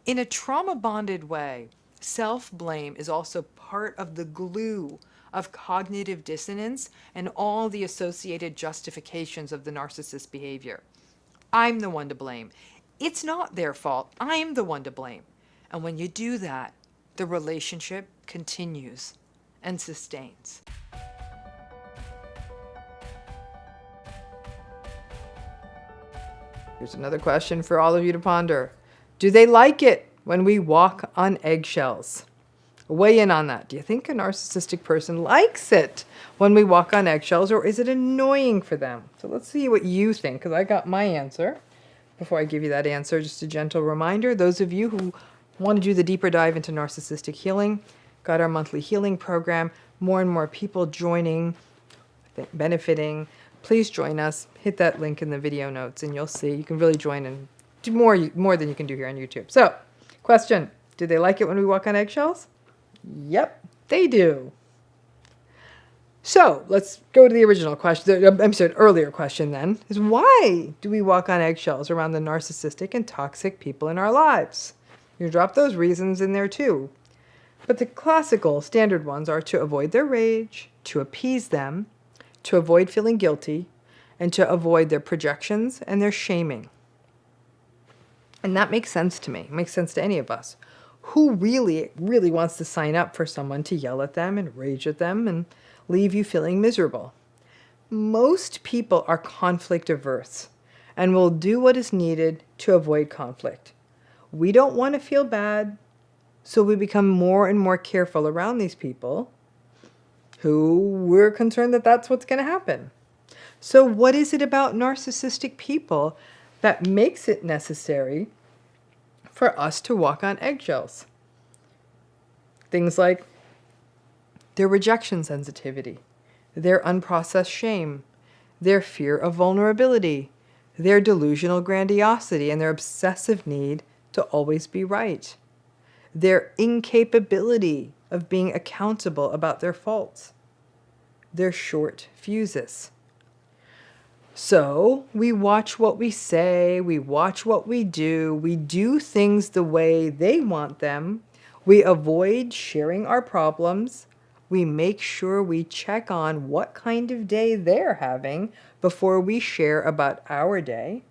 In a trauma-bonded way, self-blame is also part of the glue of cognitive dissonance and all the associated justifications of the narcissist behavior. I'm the one to blame. It's not their fault. I'm the one to blame. And when you do that, the relationship continues and sustains. Here's another question for all of you to ponder. Do they like it when we walk on eggshells? Weigh in on that. Do you think a narcissistic person likes it when we walk on eggshells, or is it annoying for them? So let's see what you think, because I got my answer. Before I give you that answer, just a gentle reminder, those of you who want to do the deeper dive into narcissistic healing, got our monthly healing program, more and more people joining, benefiting. Please join us. Hit that link in the video notes and you'll see you can really join and do more than you can do here on YouTube. So, question, do they like it when we walk on eggshells? Yep, they do. So, let's go to the original question, earlier question then, is why do we walk on eggshells around the narcissistic and toxic people in our lives? You drop those reasons in there too. But the classical, standard ones are to avoid their rage, to appease them, to avoid feeling guilty, and to avoid their projections and their shaming. And that makes sense to me. It makes sense to any of us. Who really wants to sign up for someone to yell at them and rage at them and leave you feeling miserable? Most people are conflict averse and will do what is needed to avoid conflict. We don't want to feel bad, so we become more and more careful around these people who we're concerned that that's what's going to happen. So what is it about narcissistic people that makes it necessary for us to walk on eggshells? Things like their rejection sensitivity, their unprocessed shame, their fear of vulnerability, their delusional grandiosity, and their obsessive need to always be right, their incapability of being accountable about their faults, their short fuses. So we watch what we say, we watch what we do things the way they want them, we avoid sharing our problems, we make sure we check on what kind of day they're having before we share about our day.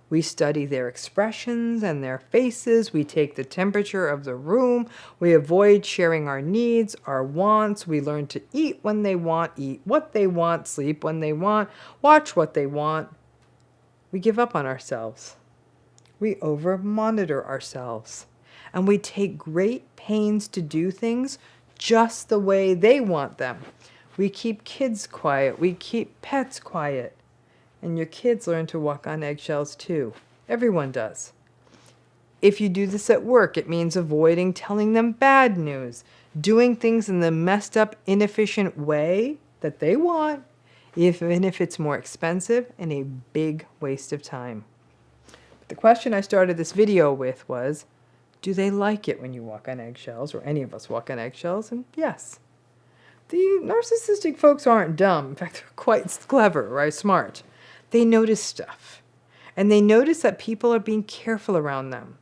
We study their expressions and their faces. We take the temperature of the room. We avoid sharing our needs, our wants. We learn to eat when they want, eat what they want, sleep when they want, watch what they want. We give up on ourselves. We over-monitor ourselves. And we take great pains to do things just the way they want them. We keep kids quiet. We keep pets quiet. And your kids learn to walk on eggshells too. Everyone does. If you do this at work, it means avoiding telling them bad news, doing things in the messed up, inefficient way that they want, even if it's more expensive and a big waste of time. But the question I started this video with was, do they like it when you walk on eggshells, or any of us walk on eggshells? And yes. The narcissistic folks aren't dumb. In fact, they're quite clever, right? Smart. They notice stuff, and they notice that people are being careful around them,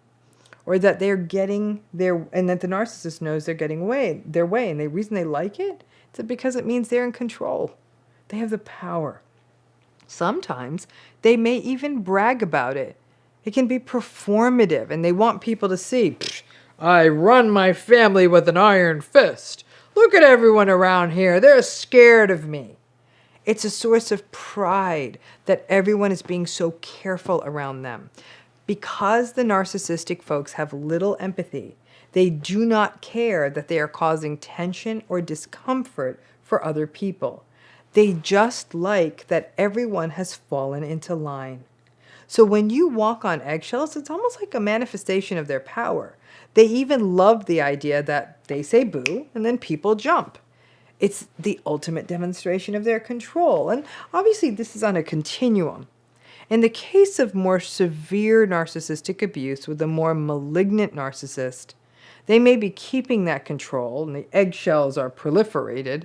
or that they're getting and that the narcissist knows they're getting their way, and the reason they like it is because it means they're in control. They have the power. Sometimes they may even brag about it. It can be performative, and they want people to see, I run my family with an iron fist. Look at everyone around here. They're scared of me. It's a source of pride that everyone is being so careful around them. Because the narcissistic folks have little empathy, they do not care that they are causing tension or discomfort for other people. They just like that everyone has fallen into line. So when you walk on eggshells, it's almost like a manifestation of their power. They even love the idea that they say boo and then people jump. It's the ultimate demonstration of their control. And obviously this is on a continuum. In the case of more severe narcissistic abuse with a more malignant narcissist, they may be keeping that control, and the eggshells are proliferated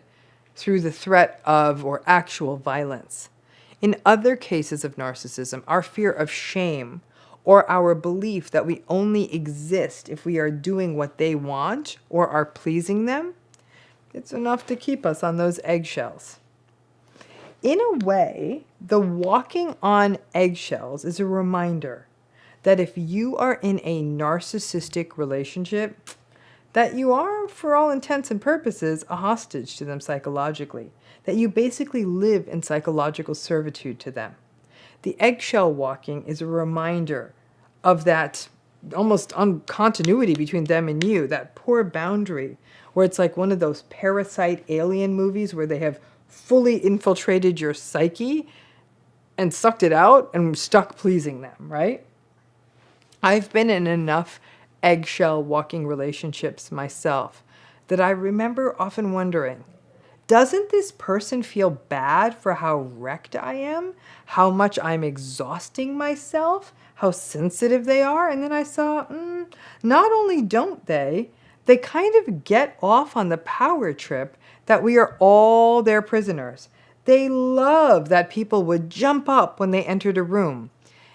through the threat of or actual violence. In other cases of narcissism, our fear of shame or our belief that we only exist if we are doing what they want or are pleasing them, it's enough to keep us on those eggshells. In a way, the walking on eggshells is a reminder that if you are in a narcissistic relationship, that you are, for all intents and purposes, a hostage to them psychologically, that you basically live in psychological servitude to them. The eggshell walking is a reminder of that almost continuity between them and you, that poor boundary, where it's like one of those parasite alien movies where they have fully infiltrated your psyche and sucked it out and stuck pleasing them, right? I've been in enough eggshell walking relationships myself that I remember often wondering, doesn't this person feel bad for how wrecked I am? How much I'm exhausting myself? How sensitive they are? And then I saw, not only don't they kind of get off on the power trip that we are all their prisoners. They love that people would jump up when they entered a room.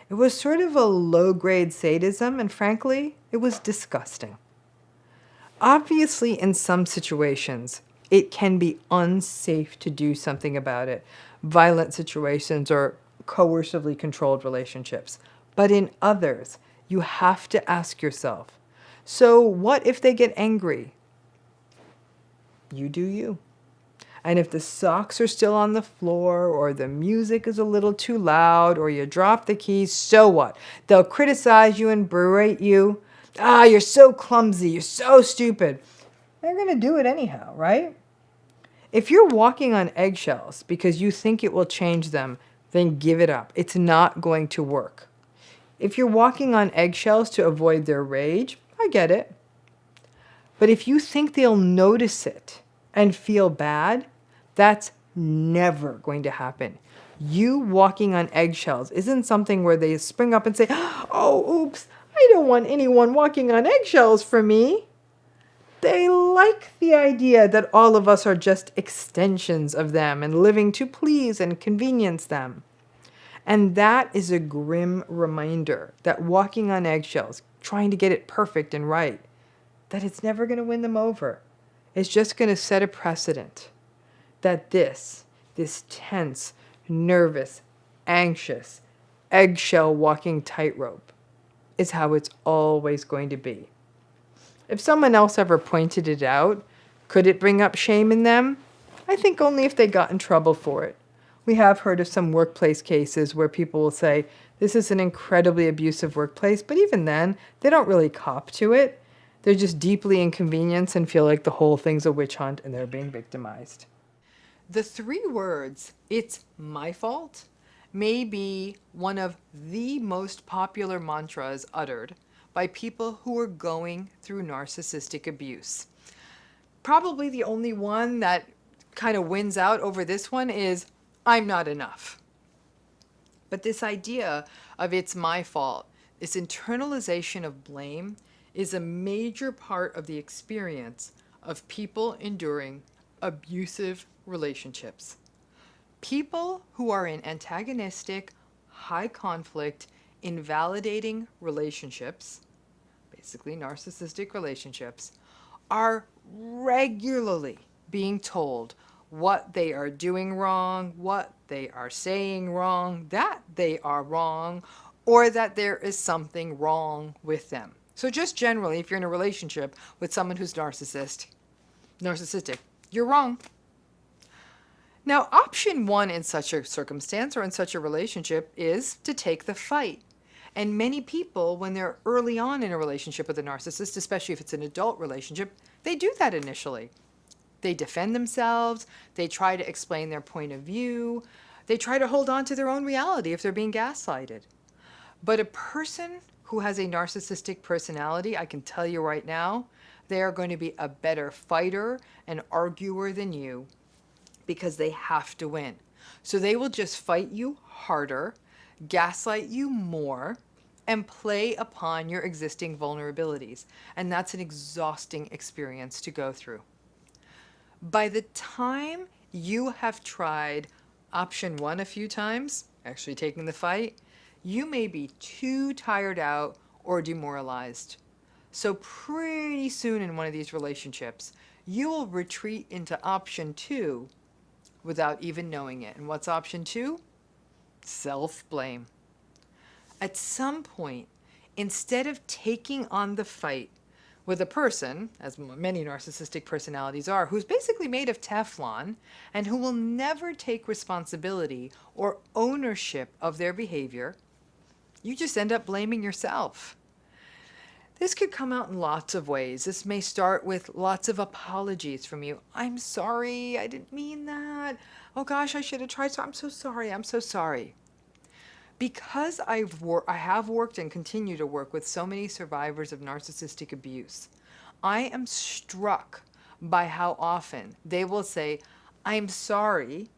It was sort of a low-grade sadism, and frankly, it was disgusting. Obviously, in some situations, it can be unsafe to do something about it. Violent situations or coercively controlled relationships. But in others, you have to ask yourself, so what if they get angry? You do you. And if the socks are still on the floor, or the music is a little too loud, or you drop the keys, so what? They'll criticize you and berate you. Ah, you're so clumsy, you're so stupid. They're going to do it anyhow, right? If you're walking on eggshells because you think it will change them, then give it up. It's not going to work. If you're walking on eggshells to avoid their rage, I get it. But if you think they'll notice it and feel bad, that's never going to happen. You walking on eggshells isn't something where they spring up and say, oh, oops, I don't want anyone walking on eggshells for me. They like the idea that all of us are just extensions of them and living to please and convenience them. And that is a grim reminder that walking on eggshells, trying to get it perfect and right, that it's never going to win them over. It's just going to set a precedent that this tense, nervous, anxious, eggshell walking tightrope is how it's always going to be. If someone else ever pointed it out, could it bring up shame in them? I think only if they got in trouble for it. We have heard of some workplace cases where people will say, this is an incredibly abusive workplace, but even then, they don't really cop to it. They're just deeply inconvenienced and feel like the whole thing's a witch hunt and they're being victimized. The 3 words, "it's my fault," may be one of the most popular mantras uttered by people who are going through narcissistic abuse. Probably the only one that kind of wins out over this one is, I'm not enough. But this idea of it's my fault, this internalization of blame, is a major part of the experience of people enduring abusive relationships. People who are in antagonistic, high conflict, invalidating relationships, basically narcissistic relationships, are regularly being told what they are doing wrong, what they are saying wrong, that they are wrong, or that there is something wrong with them. So just generally, if you're in a relationship with someone who's narcissistic, you're wrong. Now, option 1 in such a circumstance or in such a relationship is to take the fight. And many people, when they're early on in a relationship with a narcissist, especially if it's an adult relationship, they do that initially. They defend themselves, they try to explain their point of view, they try to hold on to their own reality if they're being gaslighted. But a person who has a narcissistic personality, I can tell you right now, they are going to be a better fighter and arguer than you because they have to win. So they will just fight you harder, gaslight you more, and play upon your existing vulnerabilities. And that's an exhausting experience to go through. By the time you have tried option 1 a few times, actually taking the fight, you may be too tired out or demoralized. So pretty soon in one of these relationships, you will retreat into option 2 without even knowing it. And what's option 2? Self-blame. At some point, instead of taking on the fight with a person, as many narcissistic personalities are, who's basically made of Teflon and who will never take responsibility or ownership of their behavior, you just end up blaming yourself. This could come out in lots of ways. This may start with lots of apologies from you. I'm sorry, I didn't mean that. Oh gosh, I should have tried. So I'm so sorry. I'm so sorry. Because I have worked and continue to work with so many survivors of narcissistic abuse, I am struck by how often they will say, I'm sorry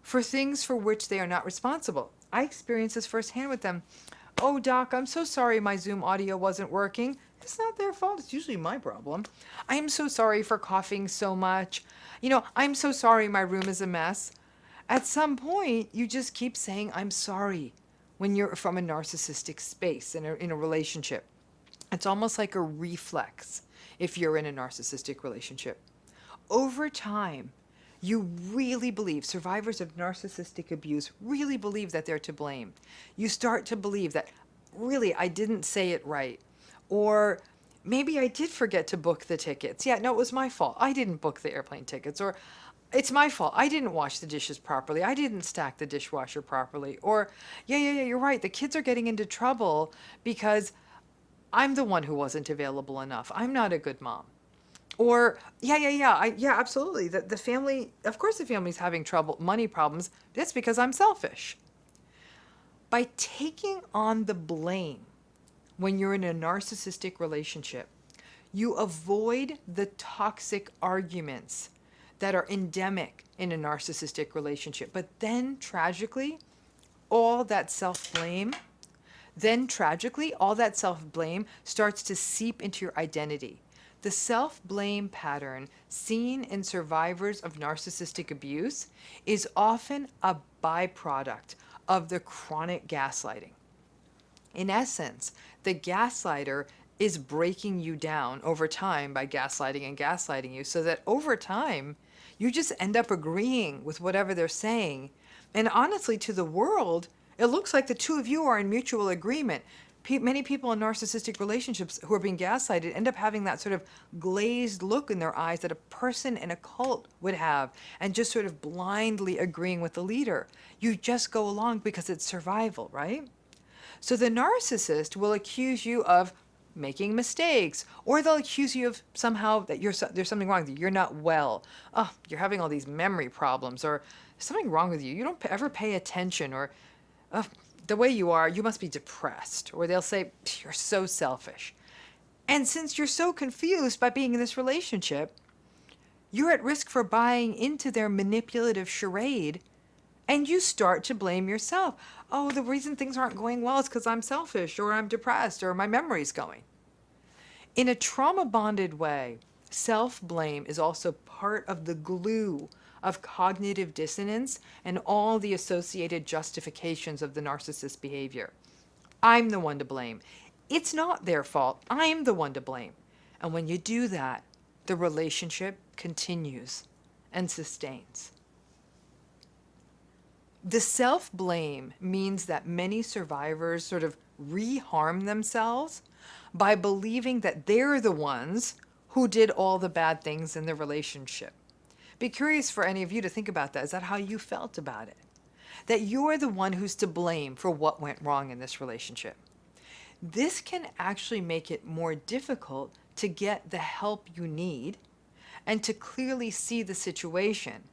for things for which they are not responsible. I experienced this firsthand with them. Oh, doc, I'm so sorry my Zoom audio wasn't working. It's not their fault. It's usually my problem. I'm so sorry for coughing so much. I'm so sorry my room is a mess. At some point, you just keep saying, I'm sorry, when you're from a narcissistic space in a relationship. It's almost like a reflex if you're in a narcissistic relationship. Over time, you really believe, survivors of narcissistic abuse really believe that they're to blame. You start to believe that, really, I didn't say it right. Or maybe I did forget to book the tickets. Yeah, no, it was my fault. I didn't book the airplane tickets. Or it's my fault. I didn't wash the dishes properly. I didn't stack the dishwasher properly. Or, yeah, you're right. The kids are getting into trouble because I'm the one who wasn't available enough. I'm not a good mom. Or, yeah, absolutely. The family, of course the family's having trouble, money problems. That's because I'm selfish. By taking on the blame when you're in a narcissistic relationship, you avoid the toxic arguments that are endemic in a narcissistic relationship. But then tragically, all that self-blame starts to seep into your identity. The self-blame pattern seen in survivors of narcissistic abuse is often a byproduct of the chronic gaslighting. In essence, the gaslighter is breaking you down over time by gaslighting you, so that over time, you just end up agreeing with whatever they're saying. And honestly, to the world, it looks like the two of you are in mutual agreement. Many people in narcissistic relationships who are being gaslighted end up having that sort of glazed look in their eyes that a person in a cult would have, and just sort of blindly agreeing with the leader. You just go along because it's survival, right? So the narcissist will accuse you of making mistakes, or they'll accuse you of somehow that there's something wrong with you. You're not well. Oh, you're having all these memory problems, or there's something wrong with you. You don't ever pay attention, or the way you are, you must be depressed. Or they'll say, you're so selfish. And since you're so confused by being in this relationship, you're at risk for buying into their manipulative charade, and you start to blame yourself. Oh, the reason things aren't going well is because I'm selfish, or I'm depressed, or my memory's going. In a trauma-bonded way, self-blame is also part of the glue of cognitive dissonance and all the associated justifications of the narcissist's behavior. I'm the one to blame. It's not their fault. I'm the one to blame. And when you do that, the relationship continues and sustains. The self-blame means that many survivors sort of reharm themselves by believing that they're the ones who did all the bad things in the relationship. Be curious for any of you to think about that. Is that how you felt about it? That you're the one who's to blame for what went wrong in this relationship. This can actually make it more difficult to get the help you need and to clearly see the situation.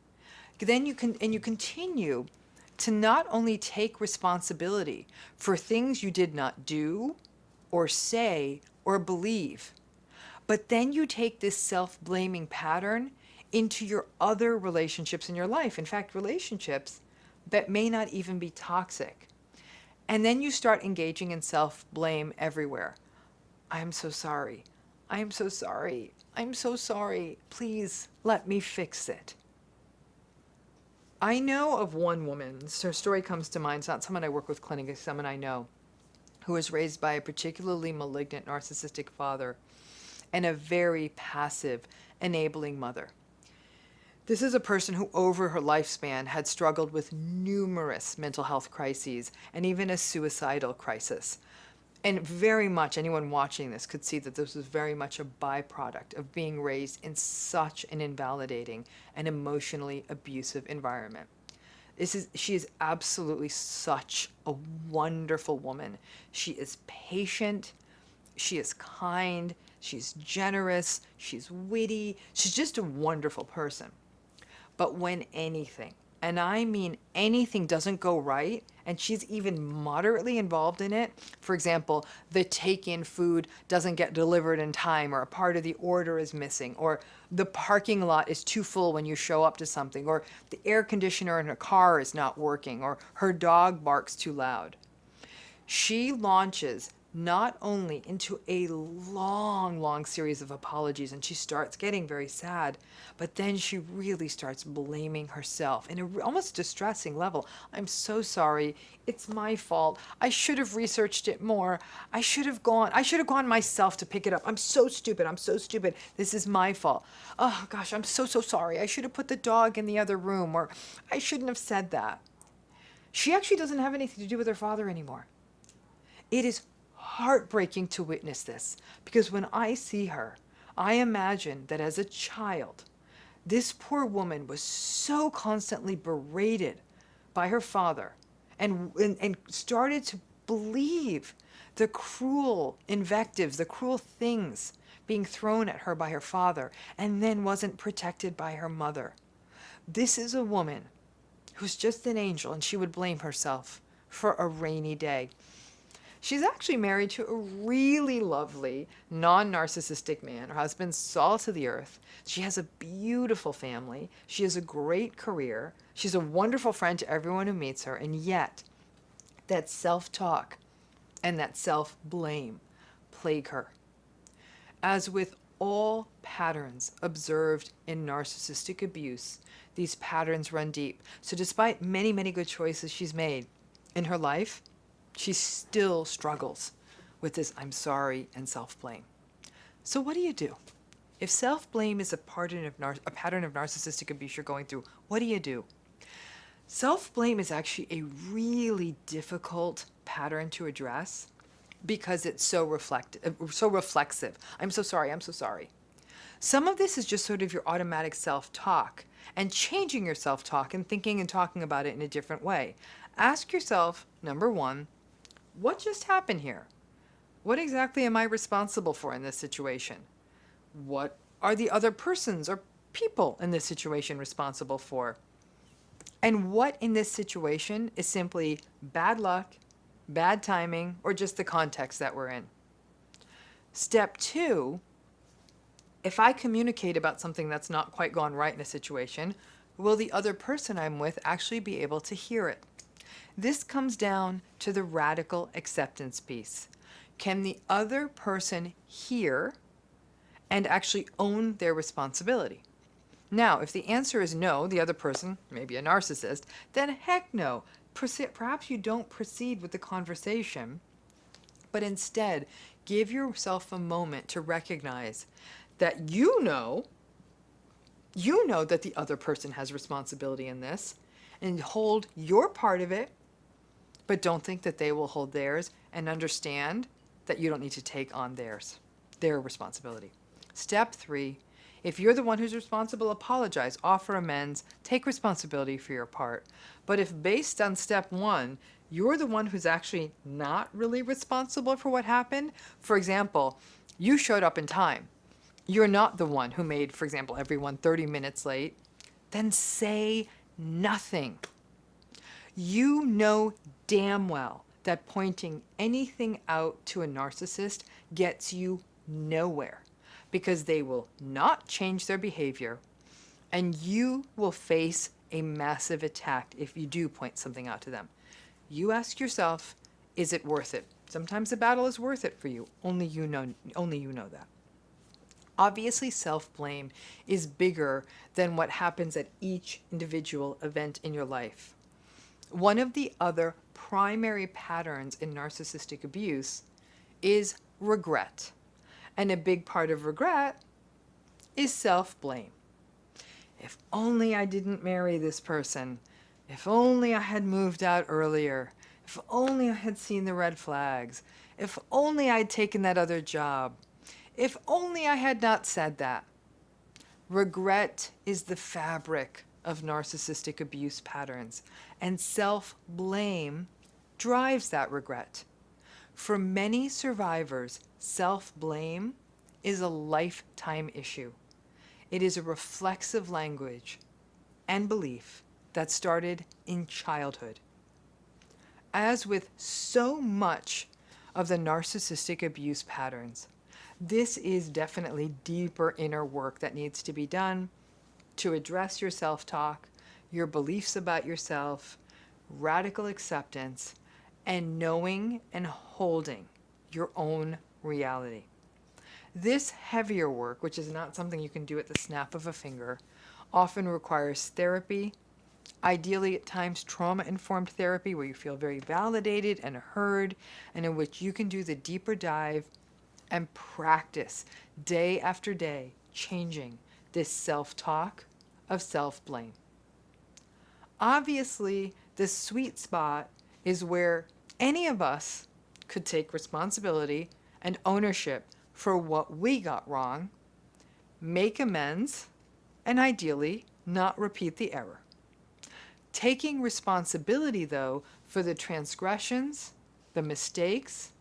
Then you continue to not only take responsibility for things you did not do or say or believe, but then you take this self-blaming pattern into your other relationships in your life. In fact, relationships that may not even be toxic. And then you start engaging in self-blame everywhere. I'm so sorry. I'm so sorry. I'm so sorry. Please let me fix it. I know of one woman, her story comes to mind. It's not someone I work with clinically, it's someone I know, who was raised by a particularly malignant narcissistic father and a very passive, enabling mother. This is a person who over her lifespan had struggled with numerous mental health crises and even a suicidal crisis. And very much anyone watching this could see that this was very much a byproduct of being raised in such an invalidating and emotionally abusive environment. She is absolutely such a wonderful woman. She is patient, she is kind, she's generous, she's witty, she's just a wonderful person. But when anything, and I mean anything, doesn't go right, and she's even moderately involved in it, for example, the take-in food doesn't get delivered in time, or a part of the order is missing, or the parking lot is too full when you show up to something, or the air conditioner in her car is not working, or her dog barks too loud. She launches not only into a long, long series of apologies, and she starts getting very sad, but then she really starts blaming herself in a almost distressing level. I'm so sorry. It's my fault. I should have researched it more. I should have gone myself to pick it up. I'm so stupid. I'm so stupid. This is my fault. Oh gosh, I'm so sorry. I should have put the dog in the other room, or I shouldn't have said that. She actually doesn't have anything to do with her father anymore. It is heartbreaking to witness this, because when I see her, I imagine that as a child, this poor woman was so constantly berated by her father and started to believe the cruel invectives, the cruel things being thrown at her by her father, and then wasn't protected by her mother. This is a woman who's just an angel, and she would blame herself for a rainy day. She's actually married to a really lovely, non-narcissistic man. Her husband's salt of the earth. She has a beautiful family. She has a great career. She's a wonderful friend to everyone who meets her. And yet, that self-talk and that self-blame plague her. As with all patterns observed in narcissistic abuse, these patterns run deep. So despite many, many good choices she's made in her life, she still struggles with this I'm sorry and self-blame. So what do you do? If self-blame is a pattern of narcissistic abuse you're going through, what do you do? Self-blame is actually a really difficult pattern to address because it's so reflexive. I'm so sorry, I'm so sorry. Some of this is just sort of your automatic self-talk and changing your self-talk and thinking and talking about it in a different way. Ask yourself, number one, what just happened here? What exactly am I responsible for in this situation? What are the other persons or people in this situation responsible for? And what in this situation is simply bad luck, bad timing, or just the context that we're in? Step two, if I communicate about something that's not quite gone right in a situation, will the other person I'm with actually be able to hear it? This comes down to the radical acceptance piece. Can the other person hear and actually own their responsibility? Now, if the answer is no, the other person may be a narcissist, then heck no. Perhaps you don't proceed with the conversation, but instead give yourself a moment to recognize that you know that the other person has responsibility in this, and hold your part of it, but don't think that they will hold theirs, and understand that you don't need to take on their responsibility. Step three, if you're the one who's responsible, apologize, offer amends, take responsibility for your part. But if based on step one, you're the one who's actually not really responsible for what happened, for example, you showed up in time, you're not the one who made, for example, everyone 30 minutes late, then say nothing. You know damn well that pointing anything out to a narcissist gets you nowhere, because they will not change their behavior, and you will face a massive attack if you do point something out to them. You ask yourself, is it worth it? Sometimes the battle is worth it for you. Only you know that. Obviously, self-blame is bigger than what happens at each individual event in your life. One of the other primary patterns in narcissistic abuse is regret. And a big part of regret is self-blame. If only I didn't marry this person. If only I had moved out earlier. If only I had seen the red flags. If only I'd taken that other job. If only I had not said that. Regret is the fabric of narcissistic abuse patterns, and self-blame drives that regret. For many survivors, self-blame is a lifetime issue. It is a reflexive language and belief that started in childhood. As with so much of the narcissistic abuse patterns, this is definitely deeper inner work that needs to be done to address your self-talk, your beliefs about yourself, radical acceptance, and knowing and holding your own reality. This heavier work, which is not something you can do at the snap of a finger, often requires therapy, ideally at times trauma-informed therapy where you feel very validated and heard, and in which you can do the deeper dive and practice day after day changing this self-talk of self-blame. Obviously, the sweet spot is where any of us could take responsibility and ownership for what we got wrong, make amends, and ideally not repeat the error. Taking responsibility, though, for the transgressions, the mistakes,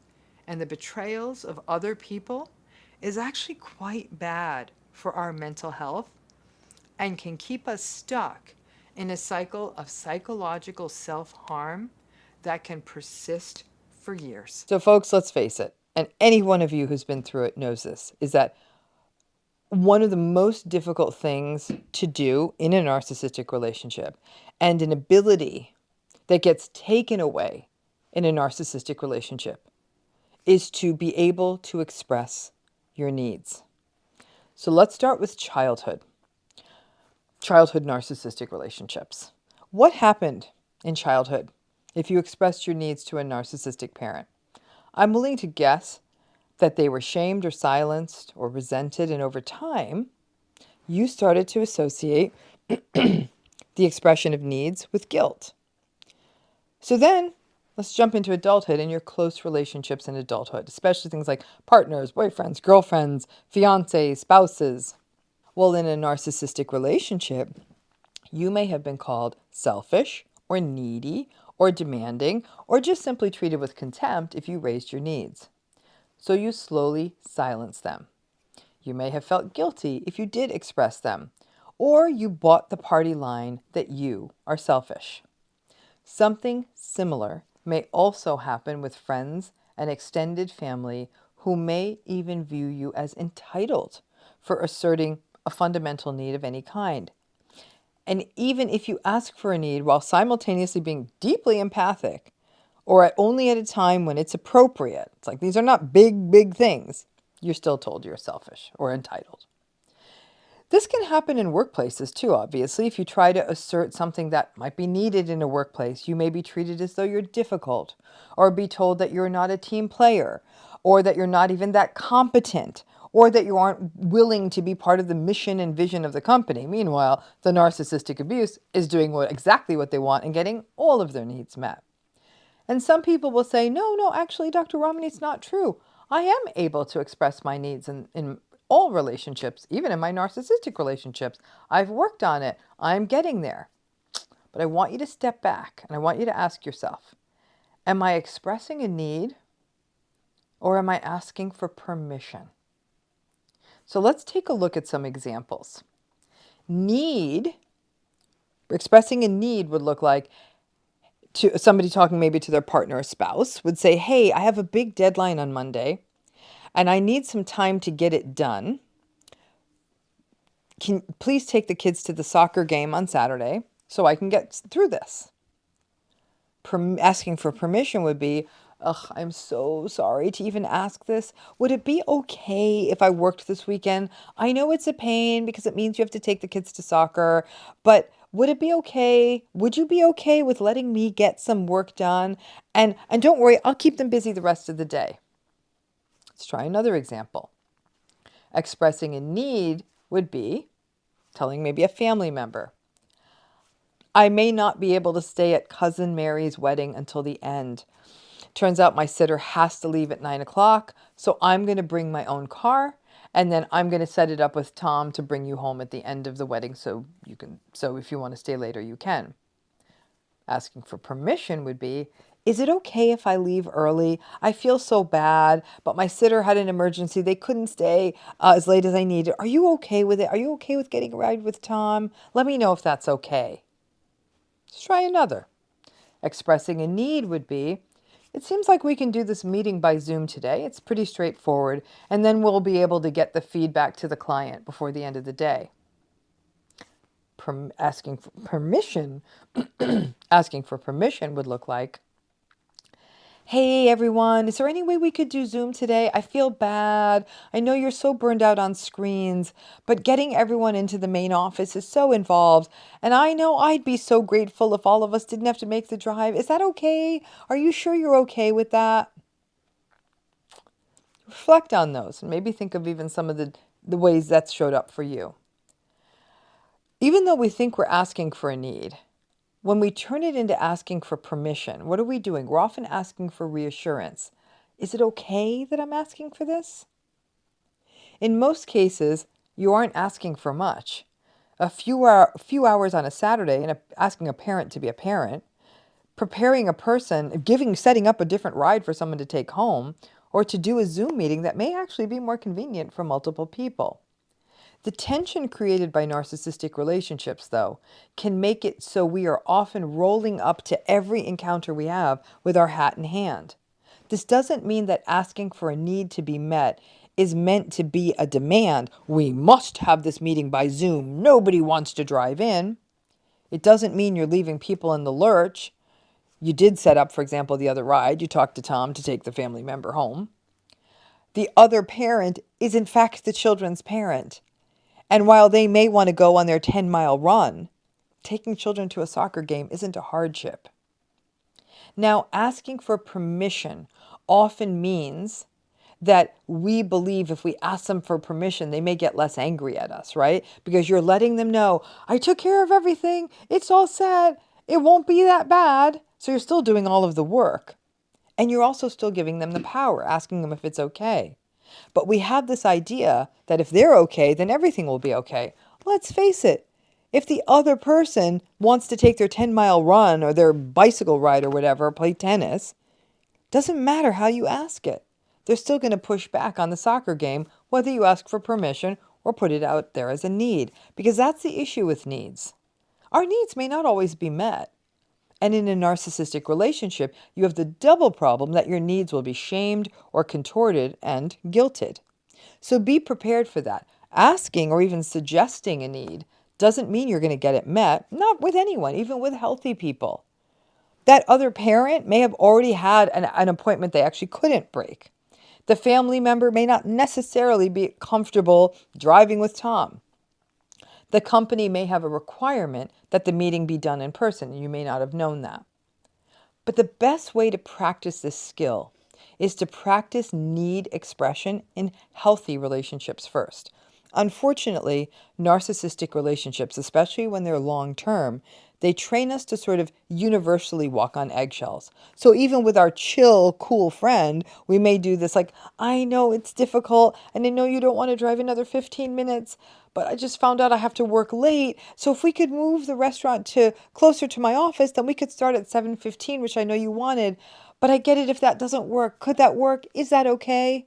and the betrayals of other people is actually quite bad for our mental health and can keep us stuck in a cycle of psychological self-harm that can persist for years. So folks, let's face it, and any one of you who's been through it knows this, is that one of the most difficult things to do in a narcissistic relationship, and an ability that gets taken away in a narcissistic relationship, is to be able to express your needs. So let's start with childhood narcissistic relationships. What happened in childhood if you expressed your needs to a narcissistic parent? I'm willing to guess that they were shamed or silenced or resented, and over time, you started to associate the expression of needs with guilt. So then, let's jump into adulthood and your close relationships in adulthood, especially things like partners, boyfriends, girlfriends, fiancés, spouses. Well, in a narcissistic relationship, you may have been called selfish or needy or demanding or just simply treated with contempt if you raised your needs. So you slowly silence them. You may have felt guilty if you did express them, or you bought the party line that you are selfish. Something similar may also happen with friends and extended family who may even view you as entitled for asserting a fundamental need of any kind. And even if you ask for a need while simultaneously being deeply empathic, or only at a time when it's appropriate, it's like these are not big things, you're still told you're selfish or entitled. This can happen in workplaces too, obviously. If you try to assert something that might be needed in a workplace, you may be treated as though you're difficult, or be told that you're not a team player, or that you're not even that competent, or that you aren't willing to be part of the mission and vision of the company. Meanwhile, the narcissistic abuse is doing exactly what they want and getting all of their needs met. And some people will say, no, actually, Dr. Ramani, it's not true. I am able to express my needs in all relationships, even in my narcissistic relationships. I've worked on it. I'm getting there. But I want you to step back and I want you to ask yourself, am I expressing a need or am I asking for permission? So let's take a look at some examples. Expressing a need would look like, to somebody talking maybe to their partner or spouse would say, hey, I have a big deadline on Monday and I need some time to get it done. Can please take the kids to the soccer game on Saturday so I can get through this? Asking for permission would be, Ugh, I'm so sorry to even ask this. Would it be okay if I worked this weekend? I know it's a pain because it means you have to take the kids to soccer, but would it be okay? Would you be okay with letting me get some work done? And don't worry, I'll keep them busy the rest of the day. Let's try another example. Expressing a need would be telling maybe a family member, I may not be able to stay at Cousin Mary's wedding until the end. Turns out my sitter has to leave at 9 o'clock, so I'm going to bring my own car, and then I'm going to set it up with Tom to bring you home at the end of the wedding so if you want to stay later, you can. Asking for permission would be, is it okay if I leave early? I feel so bad, but my sitter had an emergency. They couldn't stay as late as I needed. Are you okay with it? Are you okay with getting a ride with Tom? Let me know if that's okay. Let's try another. Expressing a need would be, it seems like we can do this meeting by Zoom today. It's pretty straightforward, and then we'll be able to get the feedback to the client before the end of the day. Asking for permission, asking for permission would look like, hey everyone, is there any way we could do Zoom today? I feel bad. I know you're so burned out on screens, but getting everyone into the main office is so involved. And I know I'd be so grateful if all of us didn't have to make the drive. Is that okay? Are you sure you're okay with that? Reflect on those and maybe think of even some of the ways that's showed up for you. Even though we think we're asking for a need, when we turn it into asking for permission, what are we doing? We're often asking for reassurance. Is it okay that I'm asking for this? In most cases, you aren't asking for much. A few hours on a Saturday and asking a parent to be a parent, preparing a person, setting up a different ride for someone to take home, or to do a Zoom meeting that may actually be more convenient for multiple people. The tension created by narcissistic relationships, though, can make it so we are often rolling up to every encounter we have with our hat in hand. This doesn't mean that asking for a need to be met is meant to be a demand. We must have this meeting by Zoom. Nobody wants to drive in. It doesn't mean you're leaving people in the lurch. You did set up, for example, the other ride. You talked to Tom to take the family member home. The other parent is in fact the children's parent. And while they may want to go on their 10-mile run, taking children to a soccer game isn't a hardship. Now, asking for permission often means that we believe if we ask them for permission, they may get less angry at us, right? Because you're letting them know, I took care of everything. It's all set. It won't be that bad. So you're still doing all of the work. And you're also still giving them the power, asking them if it's okay. But we have this idea that if they're okay, then everything will be okay. Let's face it. If the other person wants to take their 10-mile run or their bicycle ride or whatever, play tennis, doesn't matter how you ask it. They're still going to push back on the soccer game, whether you ask for permission or put it out there as a need, because that's the issue with needs. Our needs may not always be met. And in a narcissistic relationship, you have the double problem that your needs will be shamed or contorted and guilted. So be prepared for that. Asking or even suggesting a need doesn't mean you're going to get it met, not with anyone, even with healthy people. That other parent may have already had an appointment they actually couldn't break. The family member may not necessarily be comfortable driving with Tom. The company may have a requirement that the meeting be done in person. You may not have known that. But the best way to practice this skill is to practice need expression in healthy relationships first. Unfortunately, narcissistic relationships, especially when they're long-term, they train us to sort of universally walk on eggshells. So even with our chill, cool friend, we may do this like, I know it's difficult and I know you don't want to drive another 15 minutes, but I just found out I have to work late. So if we could move the restaurant to closer to my office, then we could start at 7:15, which I know you wanted. But I get it if that doesn't work. Could that work? Is that okay?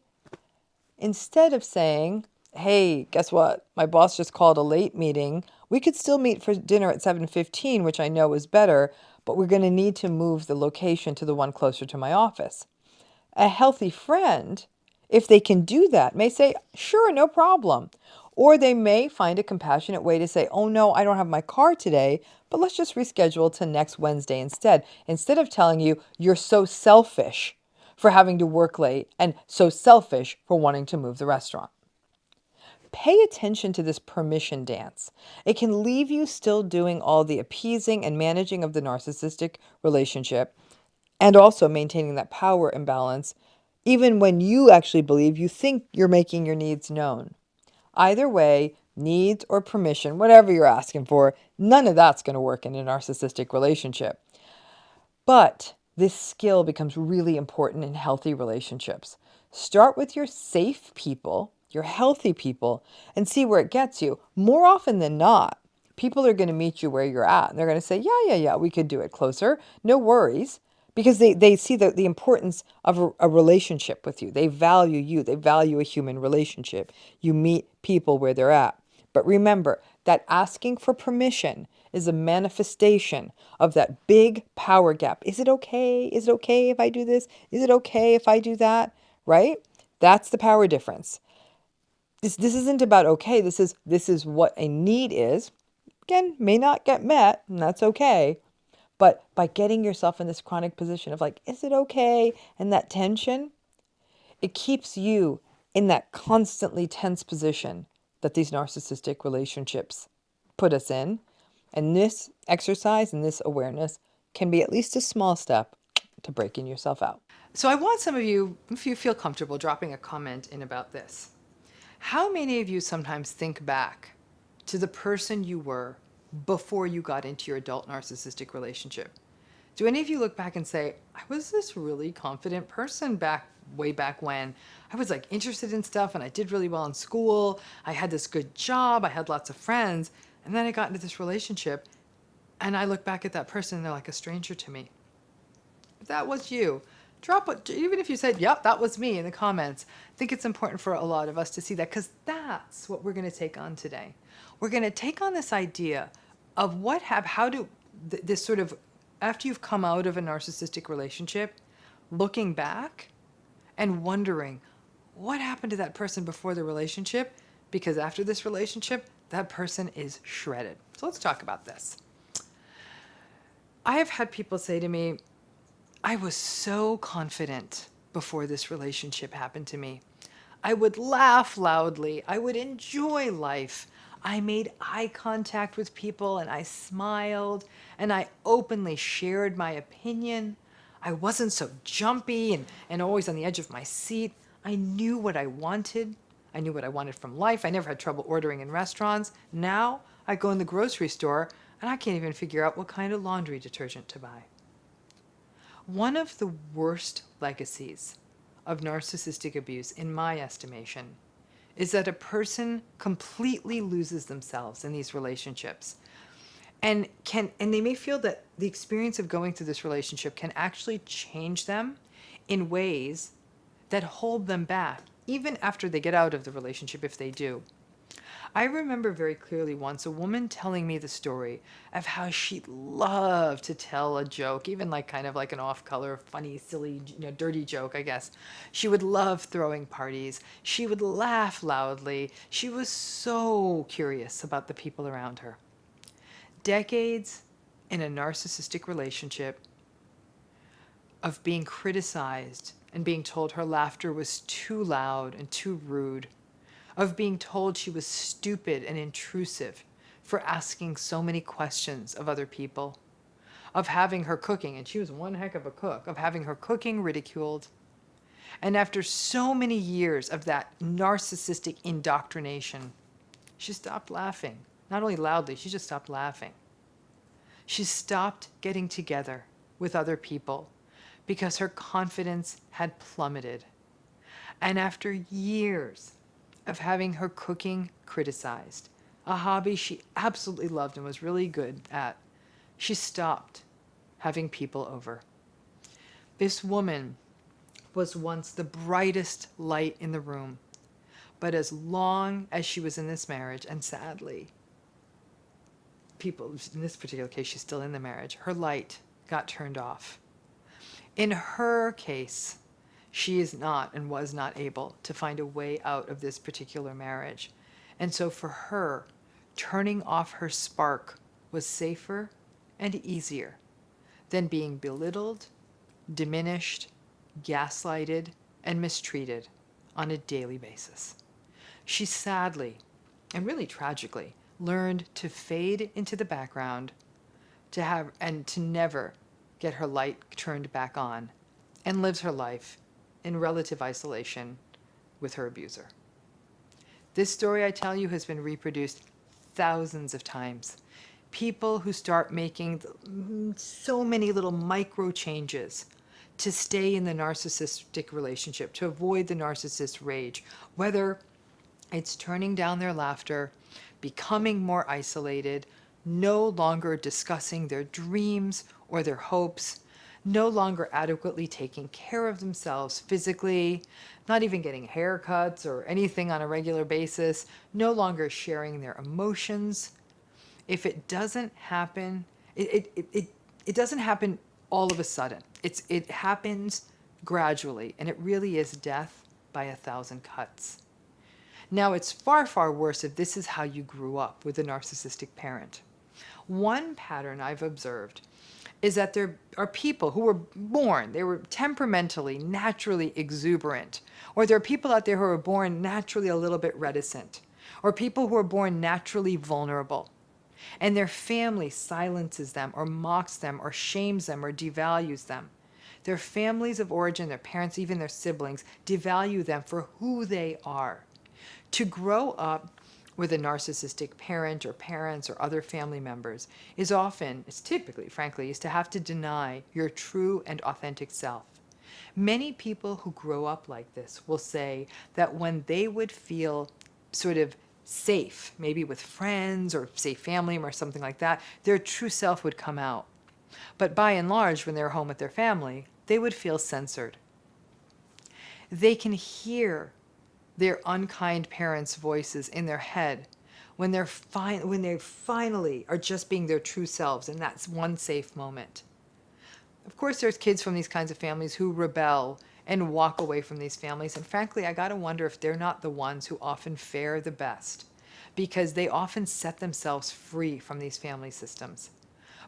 Instead of saying, hey, guess what? My boss just called a late meeting. We could still meet for dinner at 7:15, which I know is better, but we're going to need to move the location to the one closer to my office. A healthy friend, if they can do that, may say, sure, no problem. Or they may find a compassionate way to say, oh no, I don't have my car today, but let's just reschedule to next Wednesday instead. Instead of telling you, you're so selfish for having to work late, and so selfish for wanting to move the restaurant. Pay attention to this permission dance. It can leave you still doing all the appeasing and managing of the narcissistic relationship and also maintaining that power imbalance, even when you actually believe you think you're making your needs known. Either way, needs or permission, whatever you're asking for, none of that's going to work in a narcissistic relationship. But this skill becomes really important in healthy relationships. Start with your safe people, your healthy people, and see where it gets you. More often than not, people are going to meet you where you're at. And they're going to say, yeah, we could do it closer. No worries. Because they see the importance of a relationship with you. They value you. They value a human relationship. You meet people where they're at. But remember that asking for permission is a manifestation of that big power gap. Is it okay? Is it okay if I do this? Is it okay if I do that? Right? That's the power difference. This isn't about okay. This is what a need is. Again, may not get met, and that's okay. But by getting yourself in this chronic position of like, is it okay? And that tension, it keeps you in that constantly tense position that these narcissistic relationships put us in. And this exercise and this awareness can be at least a small step to breaking yourself out. So I want some of you, if you feel comfortable, dropping a comment in about this. How many of you sometimes think back to the person you were before you got into your adult narcissistic relationship? Do any of you look back and say, I was this really confident person way back when? I was like interested in stuff and I did really well in school. I had this good job. I had lots of friends. And then I got into this relationship and I look back at that person and they're like a stranger to me. If that was you, drop it. Even if you said, yep, that was me in the comments. I think it's important for a lot of us to see that because that's what we're going to take on today. We're going to take on this idea of this sort of, after you've come out of a narcissistic relationship, looking back and wondering what happened to that person before the relationship, because after this relationship, that person is shredded. So let's talk about this. I have had people say to me, I was so confident before this relationship happened to me. I would laugh loudly. I would enjoy life. I made eye contact with people and I smiled and I openly shared my opinion. I wasn't so jumpy and always on the edge of my seat. I knew what I wanted. I knew what I wanted from life. I never had trouble ordering in restaurants. Now I go in the grocery store and I can't even figure out what kind of laundry detergent to buy. One of the worst legacies of narcissistic abuse, in my estimation, is that a person completely loses themselves in these relationships. And they may feel that the experience of going through this relationship can actually change them in ways that hold them back, even after they get out of the relationship, if they do. I remember very clearly once a woman telling me the story of how she loved to tell a joke, even like kind of like an off-color, funny, silly, dirty joke, I guess. She would love throwing parties. She would laugh loudly. She was so curious about the people around her. Decades in a narcissistic relationship of being criticized and being told her laughter was too loud and too rude, of being told she was stupid and intrusive for asking so many questions of other people, of having her cooking, and she was one heck of a cook, of having her cooking ridiculed. And after so many years of that narcissistic indoctrination, she stopped laughing. Not only loudly, she just stopped laughing. She stopped getting together with other people because her confidence had plummeted. And after years of having her cooking criticized, a hobby she absolutely loved and was really good at, she stopped having people over. This woman was once the brightest light in the room, but as long as she was in this marriage, and sadly, in this particular case, she's still in the marriage, her light got turned off. In her case, she is not and was not able to find a way out of this particular marriage. And so for her, turning off her spark was safer and easier than being belittled, diminished, gaslighted, and mistreated on a daily basis. She sadly, and really tragically, learned to fade into the background, to never get her light turned back on, and lives her life in relative isolation with her abuser. This story, I tell you, has been reproduced thousands of times. People who start making so many little micro changes to stay in the narcissistic relationship, to avoid the narcissist rage, whether it's turning down their laughter, becoming more isolated, no longer discussing their dreams or their hopes, no longer adequately taking care of themselves physically, not even getting haircuts or anything on a regular basis, no longer sharing their emotions. If it doesn't happen, it doesn't happen all of a sudden. It happens gradually, and it really is death by 1,000 cuts. Now, it's far, far worse if this is how you grew up with a narcissistic parent. One pattern I've observed is that there are people who were born, they were temperamentally, naturally exuberant, or there are people out there who are born naturally a little bit reticent, or people who are born naturally vulnerable, and their family silences them or mocks them or shames them or devalues them. Their families of origin, their parents, even their siblings, devalue them for who they are. To grow up with a narcissistic parent or parents or other family members is typically, frankly, is to have to deny your true and authentic self. Many people who grow up like this will say that when they would feel sort of safe, maybe with friends or say family or something like that, their true self would come out. But by and large, when they're home with their family, they would feel censored. They can hear their unkind parents' voices in their head when they finally are just being their true selves, and that's one safe moment. Of course, there's kids from these kinds of families who rebel and walk away from these families, and frankly, I gotta wonder if they're not the ones who often fare the best, because they often set themselves free from these family systems.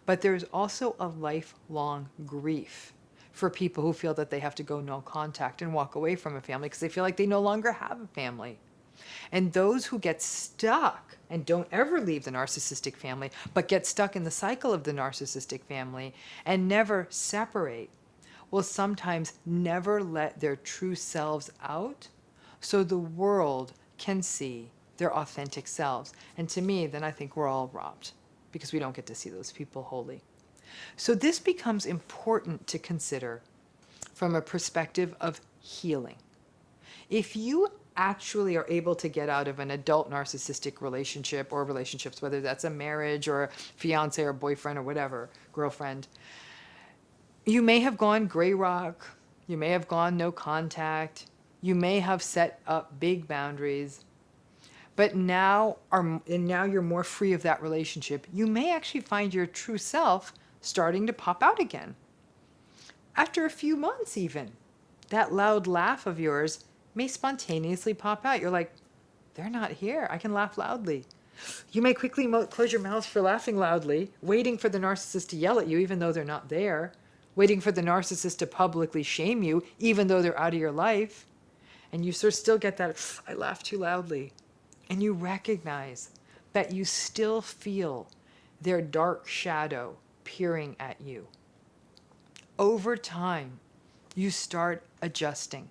But there's also a lifelong grief for people who feel that they have to go no contact and walk away from a family because they feel like they no longer have a family. And those who get stuck and don't ever leave the narcissistic family, but get stuck in the cycle of the narcissistic family and never separate, will sometimes never let their true selves out so the world can see their authentic selves. And to me, then I think we're all robbed because we don't get to see those people wholly. So this becomes important to consider from a perspective of healing. If you actually are able to get out of an adult narcissistic relationship or relationships, whether that's a marriage or a fiance or boyfriend or whatever, girlfriend, you may have gone gray rock, you may have gone no contact, you may have set up big boundaries, but now you're more free of that relationship. You may actually find your true self starting to pop out again. After a few months even, that loud laugh of yours may spontaneously pop out. You're like, they're not here. I can laugh loudly. You may quickly close your mouth for laughing loudly, waiting for the narcissist to yell at you even though they're not there, waiting for the narcissist to publicly shame you even though they're out of your life. And you sort of still get that, I laugh too loudly. And you recognize that you still feel their dark shadow peering at you. Over time, you start adjusting.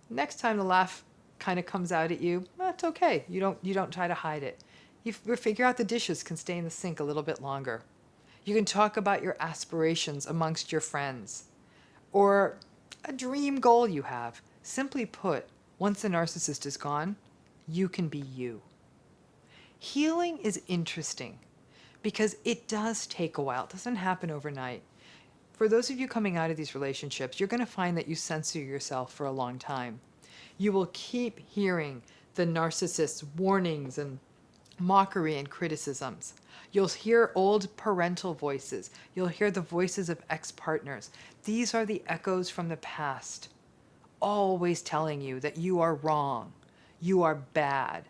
Next time the laugh kind of comes out at you, that's okay. You don't try to hide it. You figure out the dishes can stay in the sink a little bit longer. You can talk about your aspirations amongst your friends or a dream goal you have. Simply put, once the narcissist is gone, you can be you. Healing is interesting because it does take a while. It doesn't happen overnight. For those of you coming out of these relationships, you're going to find that you censor yourself for a long time. You will keep hearing the narcissist's warnings and mockery and criticisms. You'll hear old parental voices. You'll hear the voices of ex-partners. These are the echoes from the past, always telling you that you are wrong, you are bad,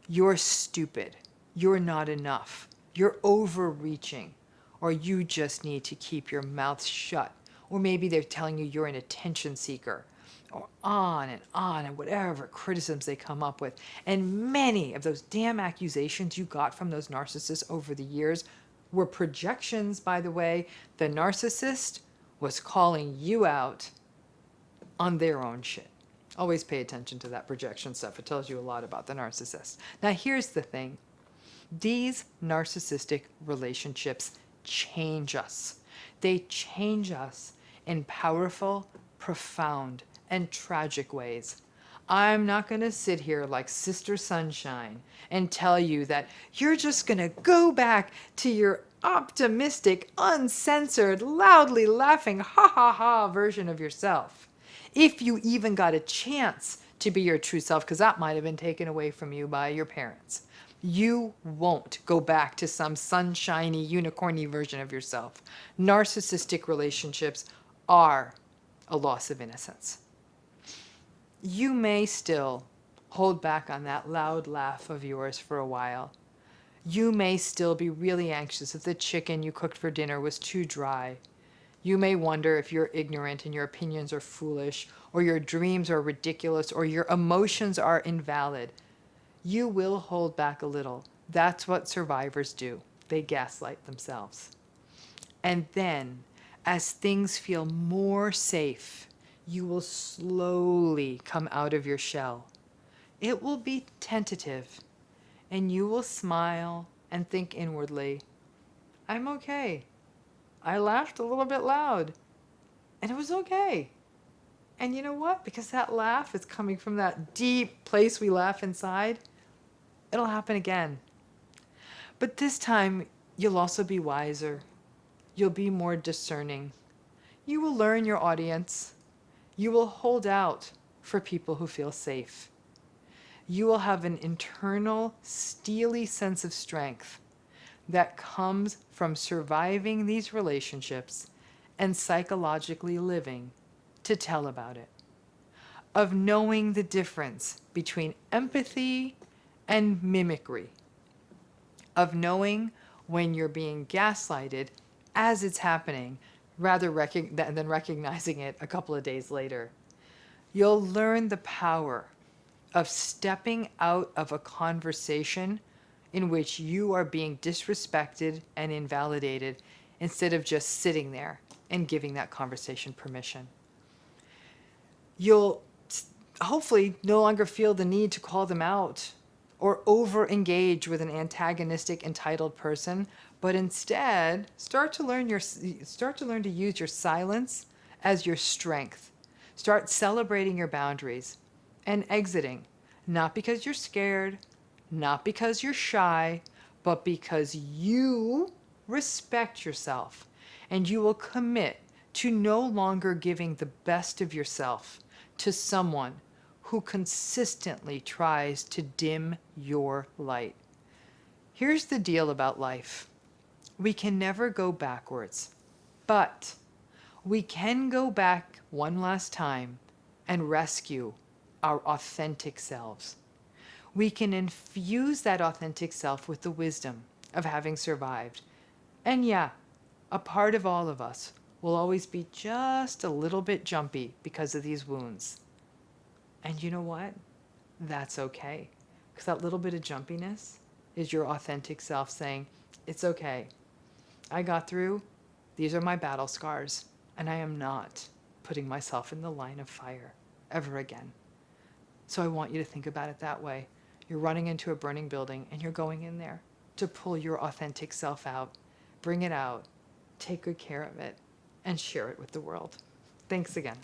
you're stupid, you're not enough, you're overreaching, or you just need to keep your mouth shut, Or maybe they're telling you you're an attention seeker, or on, and whatever criticisms they come up with. And many of those damn accusations you got from those narcissists over the years were projections, by the way. The narcissist was calling you out on their own shit. Always pay attention to that projection stuff. It tells you a lot about the narcissist. Now, here's the thing. These narcissistic relationships change us. They change us in powerful, profound, and tragic ways. I'm not going to sit here like Sister Sunshine and tell you that you're just going to go back to your optimistic, uncensored, loudly laughing, ha ha ha version of yourself. If you even got a chance to be your true self, because that might have been taken away from you by your parents. You won't go back to some sunshiny, unicorny version of yourself. Narcissistic relationships are a loss of innocence. You may still hold back on that loud laugh of yours for a while. You may still be really anxious if the chicken you cooked for dinner was too dry. You may wonder if you're ignorant and your opinions are foolish, or your dreams are ridiculous, or your emotions are invalid. You will hold back a little. That's what survivors do. They gaslight themselves. And then, as things feel more safe, you will slowly come out of your shell. It will be tentative, and you will smile and think inwardly, I'm okay. I laughed a little bit loud, and it was okay. And you know what? Because that laugh is coming from that deep place we laugh inside, it'll happen again. But this time, you'll also be wiser. You'll be more discerning. You will learn your audience. You will hold out for people who feel safe. You will have an internal, steely sense of strength that comes from surviving these relationships and psychologically living to tell about it. Of knowing the difference between empathy and mimicry. Of knowing when you're being gaslighted as it's happening, rather than recognizing it a couple of days later. You'll learn the power of stepping out of a conversation in which you are being disrespected and invalidated instead of just sitting there and giving that conversation permission. You'll hopefully no longer feel the need to call them out or over-engage with an antagonistic, entitled person, but instead start to learn to use your silence as your strength. Start celebrating your boundaries and exiting, not because you're scared, not because you're shy, but because you respect yourself, and you will commit to no longer giving the best of yourself to someone who consistently tries to dim your light. Here's the deal about life. We can never go backwards, but we can go back one last time and rescue our authentic selves. We can infuse that authentic self with the wisdom of having survived. And yeah, a part of all of us will always be just a little bit jumpy because of these wounds. And you know what? That's okay. Because that little bit of jumpiness is your authentic self saying, it's okay. I got through. These are my battle scars. And I am not putting myself in the line of fire ever again. So I want you to think about it that way. You're running into a burning building and you're going in there to pull your authentic self out, bring it out, take good care of it, and share it with the world. Thanks again.